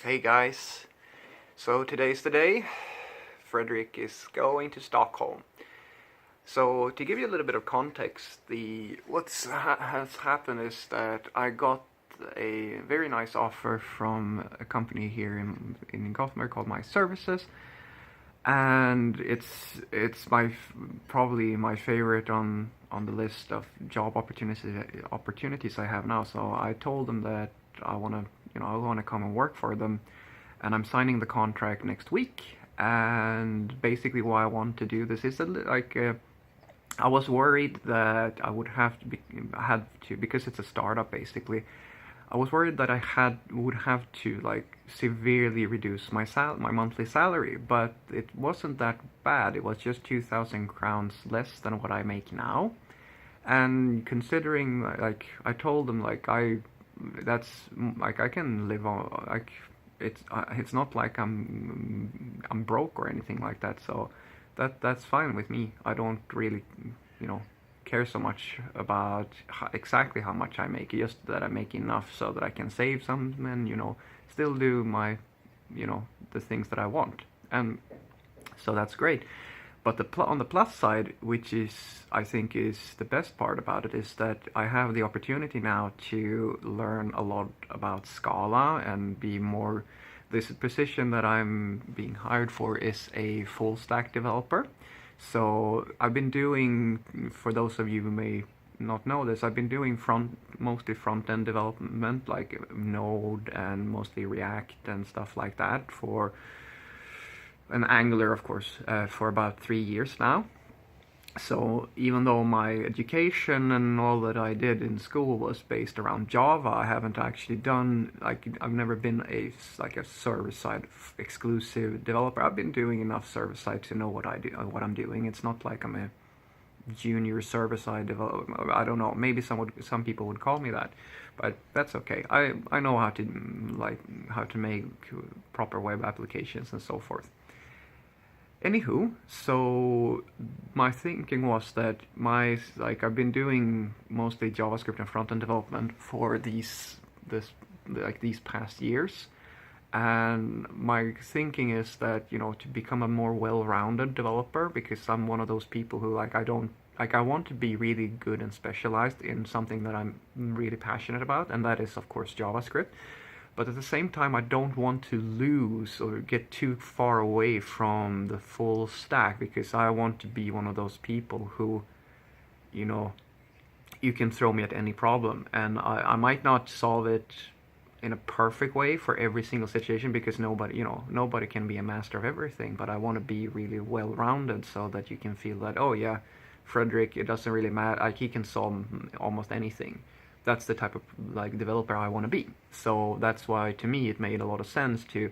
Hey guys, so today's the day. Frederick is going to Stockholm. So to give you a little bit of context, has happened is that I got a very nice offer from a company here in Gothenburg called My Services, and it's probably my favorite on the list of job opportunities I have now. So I told them that I want to come and work for them, and I'm signing the contract next week. And basically, why I want to do this is I was worried that I would had to, because it's a startup basically. I was worried that would have to like severely reduce my monthly salary, but it wasn't that bad. It was just 2,000 crowns less than what I make now. And considering, like, I told them, like, that's like I can live on, like, it's not like I'm broke or anything like that. So that's fine with me. I don't really, you know, care so much about exactly how much I make. Just that I make enough so that I can save some and still do my, the things that I want. And so that's great. But on the plus side, which is I think is the best part about it, is that I have the opportunity now to learn a lot about Scala and be more. This position that I'm being hired for is a full stack developer. So I've been doing, for those of you who may not know this, I've been doing mostly front end development, like Node and mostly React and stuff like that, for an Angular, of course, for about 3 years now. So even though my education and all that I did in school was based around Java, I haven't actually done, like, I've never been a server-side exclusive developer. I've been doing enough server-side to know what what I'm doing. It's not like I'm a junior server-side developer. I don't know. Maybe some people would call me that, but that's okay. I know how to make proper web applications and so forth. Anywho, so my thinking was that I've been doing mostly JavaScript and front-end development for these past years, and my thinking is that to become a more well-rounded developer, because I'm one of those people who I want to be really good and specialized in something that I'm really passionate about, and that is of course JavaScript. But at the same time, I don't want to lose or get too far away from the full stack, because I want to be one of those people who, you can throw me at any problem. And I might not solve it in a perfect way for every single situation, because nobody can be a master of everything. But I want to be really well-rounded so that you can feel that, oh yeah, Frederick, it doesn't really matter. Like, he can solve almost anything. That's the type of developer I want to be. So that's why, to me, it made a lot of sense to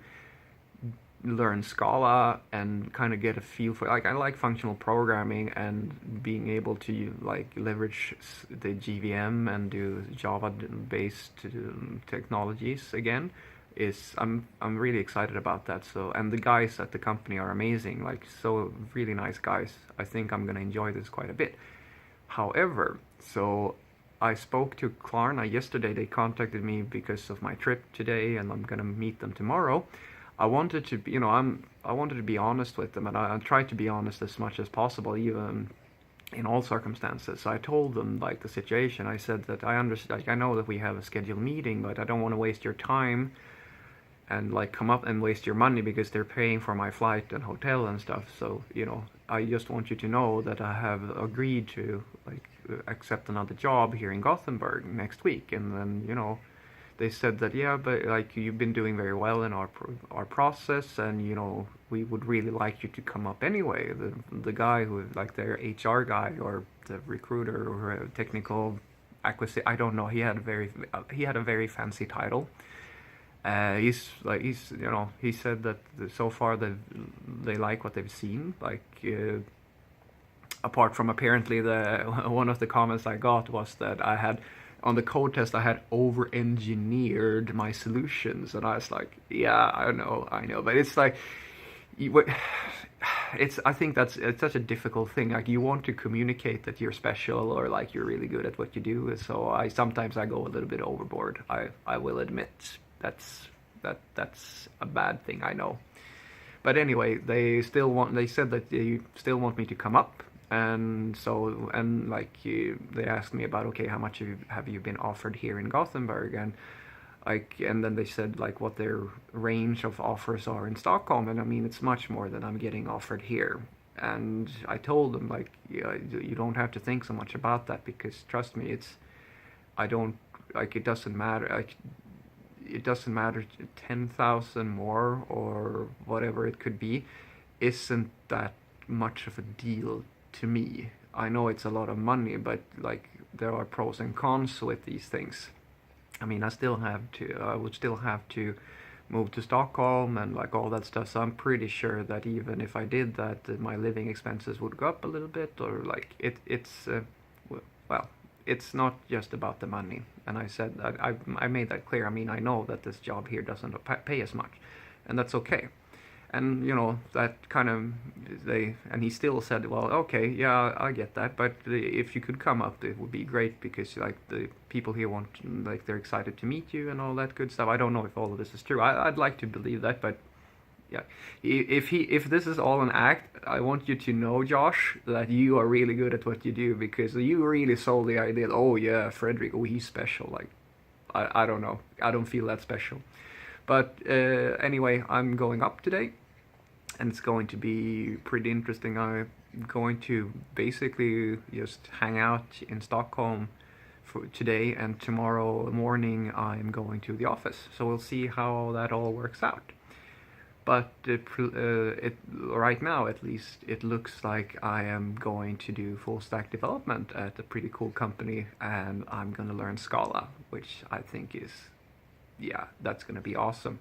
learn Scala and kind of get a feel for, I like functional programming, and being able to leverage the GVM and do Java based technologies again. I'm really excited about that. So, and the guys at the company are amazing, so really nice guys. I think I'm gonna enjoy this quite a bit. However, so I spoke to Klarna yesterday. They contacted me because of my trip today, and I'm gonna meet them tomorrow. I wanted to be, I wanted to be honest with them, and I tried to be honest as much as possible, even in all circumstances. So I told them the situation. I said that I understand. I know that we have a scheduled meeting, but I don't want to waste your time and come up and waste your money, because they're paying for my flight and hotel and stuff. So I just want you to know that I have agreed to accept another job here in Gothenburg next week. And then they said that, yeah, but you've been doing very well in our process, and we would really like you to come up anyway. The guy who, their HR guy or the recruiter or technical acquisition, I don't know, he had a very fancy title. He said that so far they like what they've seen. Apart from, apparently, one of the comments I got was that I had, on the code test, I had over-engineered my solutions, and I was like, yeah, I know, but it's I think it's such a difficult thing. You want to communicate that you're special, or you're really good at what you do. So sometimes I go a little bit overboard. I will admit. that's a bad thing, I know. But anyway, they said that they still want me to come up, and so, and like, they asked me about, okay, how much have you been offered here in Gothenburg, and like, and then they said like what their range of offers are in Stockholm, and I mean it's much more than I'm getting offered here. And I told them like, yeah, you don't have to think so much about that, because trust me, I don't, like, it doesn't matter, like, it doesn't matter, 10,000 more or whatever it could be isn't that much of a deal to me. I know it's a lot of money, but like, there are pros and cons with these things. I mean, I would still have to move to Stockholm and like all that stuff. So I'm pretty sure that even if I did that, my living expenses would go up a little bit, or like well, it's not just about the money. And I said that I made that clear. I mean, I know that this job here doesn't pay as much, and that's okay. And you know, that kind of, and he still said, well, okay, yeah, I get that, but if you could come up, it would be great, because like the people here want, like, they're excited to meet you and all that good stuff. I don't know if all of this is true. I'd like to believe that, but yeah, if this is all an act, I want you to know, Josh, that you are really good at what you do, because you really sold the idea. Oh yeah, Frederick, oh, he's special. Like, I don't know, I don't feel that special. But anyway, I'm going up today, and it's going to be pretty interesting. I'm going to basically just hang out in Stockholm for today, and tomorrow morning I'm going to the office. So we'll see how that all works out. But right now, at least, it looks like I am going to do full stack development at a pretty cool company, and I'm going to learn Scala, which I think is, yeah, that's going to be awesome.